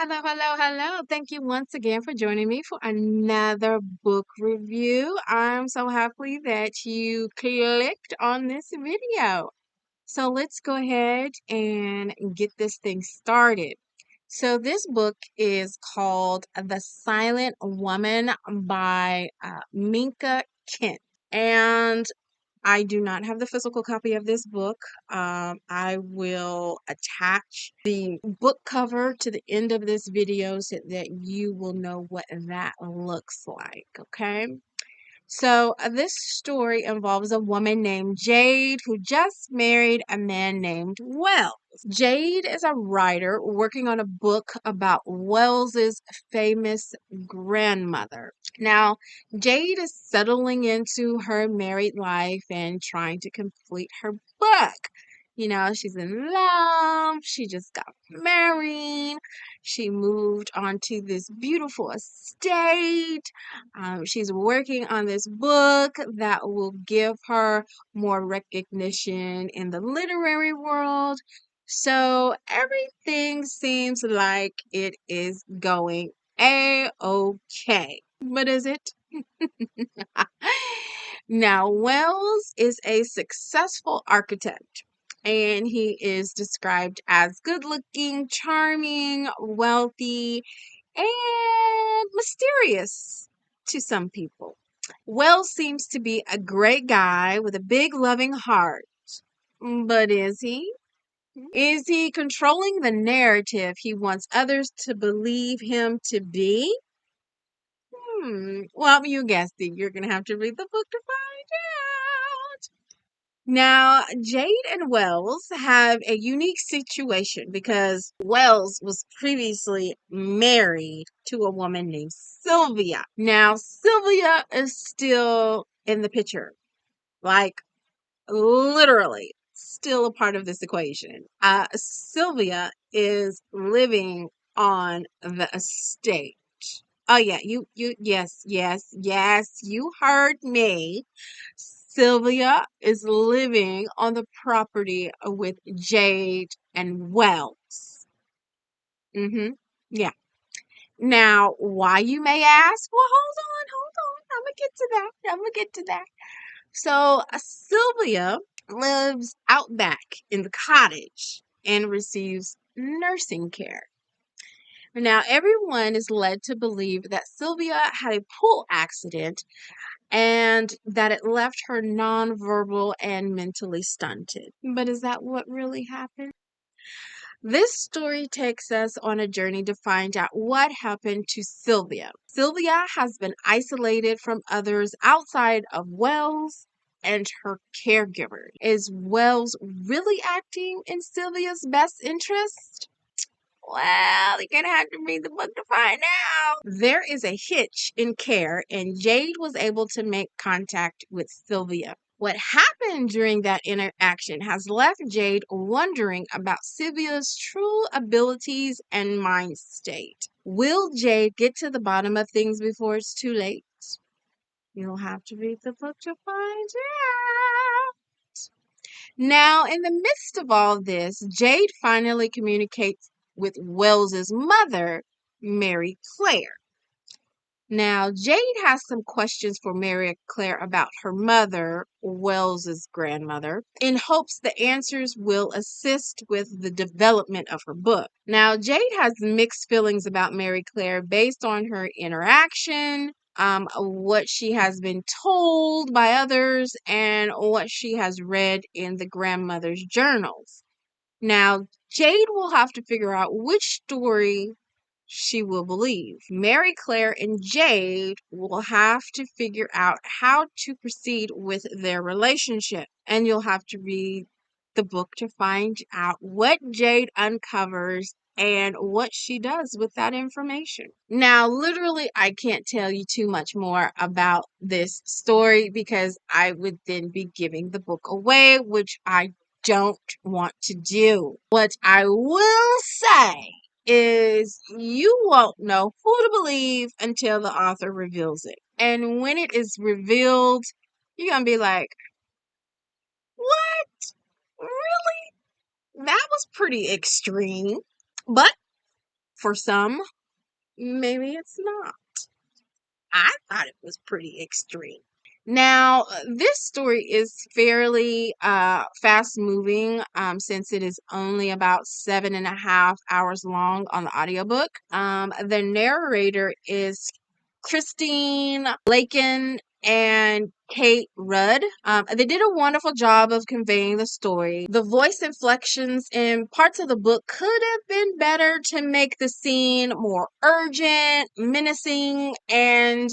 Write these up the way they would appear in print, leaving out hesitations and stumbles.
Hello, hello, hello. Thank you once again for joining me for another book review. I'm so happy that you clicked on this video. So let's go ahead and get this thing started. So this book is called The Silent Woman by Minka Kent. And I do not have the physical copy of this book. I will attach the book cover to the end of this video so that you will know what that looks like. Okay. So, this story involves a woman named Jade who just married a man named Wells. Jade is a writer working on a book about Wells's famous grandmother. Now, Jade is settling into her married life and trying to complete her book. She's in love. She just got married. She moved onto this beautiful estate. She's working on this book that will give her more recognition in the literary world. So everything seems like it is going a-okay. But is it? Now, Wells is a successful architect, and he is described as good looking, charming, wealthy, and mysterious to some people. Wells seems to be a great guy with a big, loving heart. But is he? Is he controlling the narrative he wants others to believe him to be? Well, you guessed it. You're going to have to read the book to find out. Now, Jade and Wells have a unique situation because Wells was previously married to a woman named Sylvia. Now, Sylvia is still in the picture, like literally still a part of this equation. Sylvia is living on the estate. Oh yeah, yes, you heard me. Sylvia is living on the property with Jade and Wells. Yeah. Now, why you may ask? Well, hold on. I'm gonna get to that. So, Sylvia lives out back in the cottage and receives nursing care. Now, everyone is led to believe that Sylvia had a pool accident and that it left her nonverbal and mentally stunted. But is that what really happened? This story takes us on a journey to find out what happened to Sylvia. Sylvia has been isolated from others outside of Wells and her caregiver. Is Wells really acting in Sylvia's best interest? Well, you're gonna have to read the book to find out. There is a hitch in care, and Jade was able to make contact with Sylvia. What happened during that interaction has left Jade wondering about Sylvia's true abilities and mind state. Will Jade get to the bottom of things before it's too late? You'll have to read the book to find out. Now, in the midst of all this, Jade finally communicates with Wells's mother, Mary Claire. Now, Jade has some questions for Mary Claire about her mother, Wells's grandmother, in hopes the answers will assist with the development of her book. Now, Jade has mixed feelings about Mary Claire based on her interaction, what she has been told by others, and what she has read in the grandmother's journals. Now, Jade will have to figure out which story she will believe. Mary Claire and Jade will have to figure out how to proceed with their relationship. And you'll have to read the book to find out what Jade uncovers and what she does with that information. Now, literally, I can't tell you too much more about this story because I would then be giving the book away, which I don't want to do. What I will say is you won't know who to believe until the author reveals it. And when it is revealed, you're going to be like, what? Really? That was pretty extreme. But For some, maybe it's not. I thought it was pretty extreme. Now, this story is fairly fast moving since it is only about 7.5 hours long on the audiobook. The narrator is Christine Lakin and Kate Rudd. They did a wonderful job of conveying the story. The voice inflections in parts of the book could have been better to make the scene more urgent, menacing, and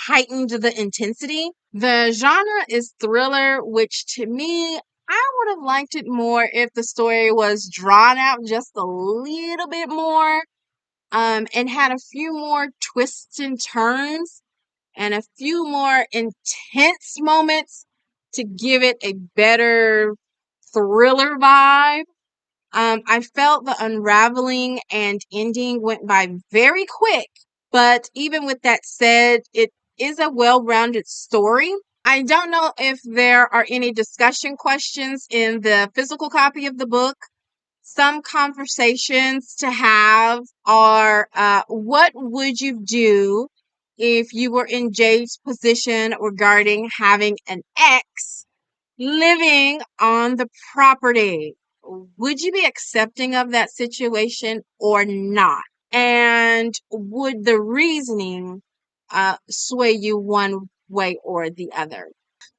heightened the intensity. The genre is thriller, which to me, I would have liked it more if the story was drawn out just a little bit more, and had a few more twists and turns and a few more intense moments to give it a better thriller vibe. I felt the unraveling and ending went by very quick, but even with that said, it is a well-rounded story. I don't know if there are any discussion questions in the physical copy of the book. Some conversations to have are what would you do if you were in Jade's position regarding having an ex living on the property? Would you be accepting of that situation or not? And would the reasoning sway you one way or the other?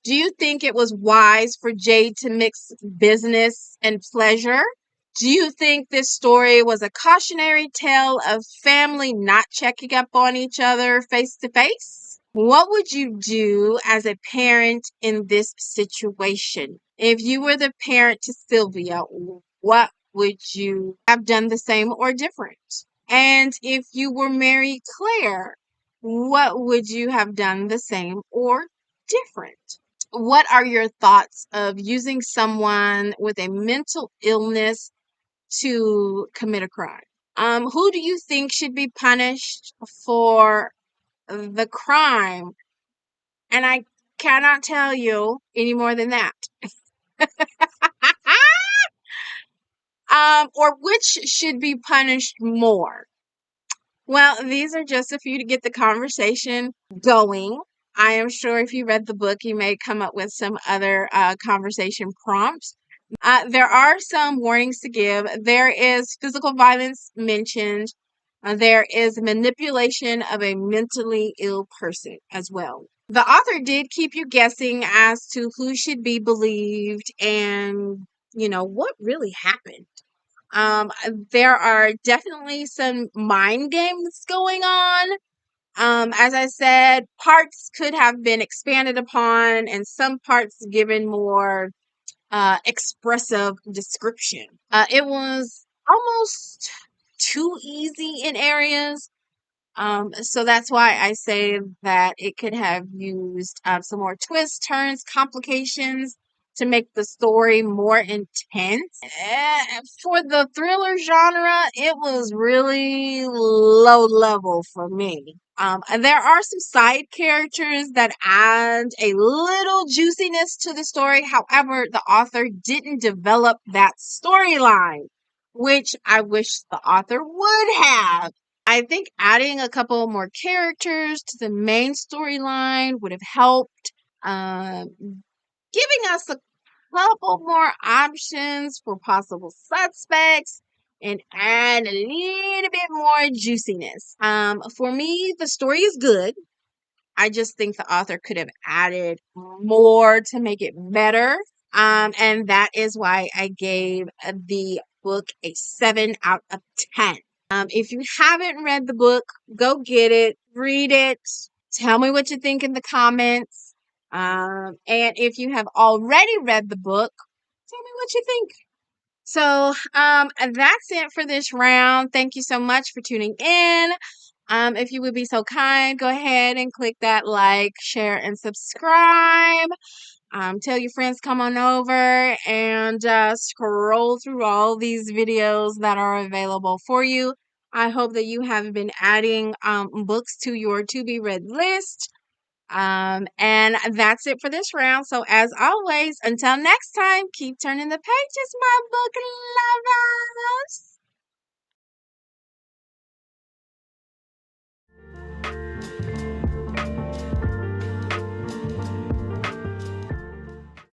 Do you think it was wise for Jade to mix business and pleasure? Do you think this story was a cautionary tale of family not checking up on each other face to face? What would you do as a parent in this situation? If you were the parent to Sylvia, what would you have done the same or different? And if you were Mary Claire, what would you have done the same or different? What are your thoughts of using someone with a mental illness to commit a crime? Who do you think should be punished for the crime? And I cannot tell you any more than that. Or which should be punished more? Well, these are just a few to get the conversation going. I am sure if you read the book, you may come up with some other conversation prompts. There are some warnings to give. There is physical violence mentioned. There is manipulation of a mentally ill person as well. The author did keep you guessing as to who should be believed and, what really happened. There are definitely some mind games going on. As I said, parts could have been expanded upon and some parts given more expressive description. It was almost too easy in areas. So that's why I say that it could have used some more twists, turns, complications to make the story more intense. For the thriller genre, it was really low level for me. And there are some side characters that add a little juiciness to the story. However, the author didn't develop that storyline, which I wish the author would have. I think adding a couple more characters to the main storyline would have helped. Giving us a couple more options for possible suspects and add a little bit more juiciness. For me, the story is good. I just think the author could have added more to make it better. And that is why I gave the book a 7 out of 10. If you haven't read the book, go get it, read it, tell me what you think in the comments. And if you have already read the book, tell me what you think. So, that's it for this round. Thank you so much for tuning in. If you would be so kind, go ahead and click that like, share, and subscribe. Tell your friends come on over and scroll through all these videos that are available for you. I hope that you have been adding books to your to be read list. And that's it for this round. So as always, until next time, keep turning the pages, my book lovers.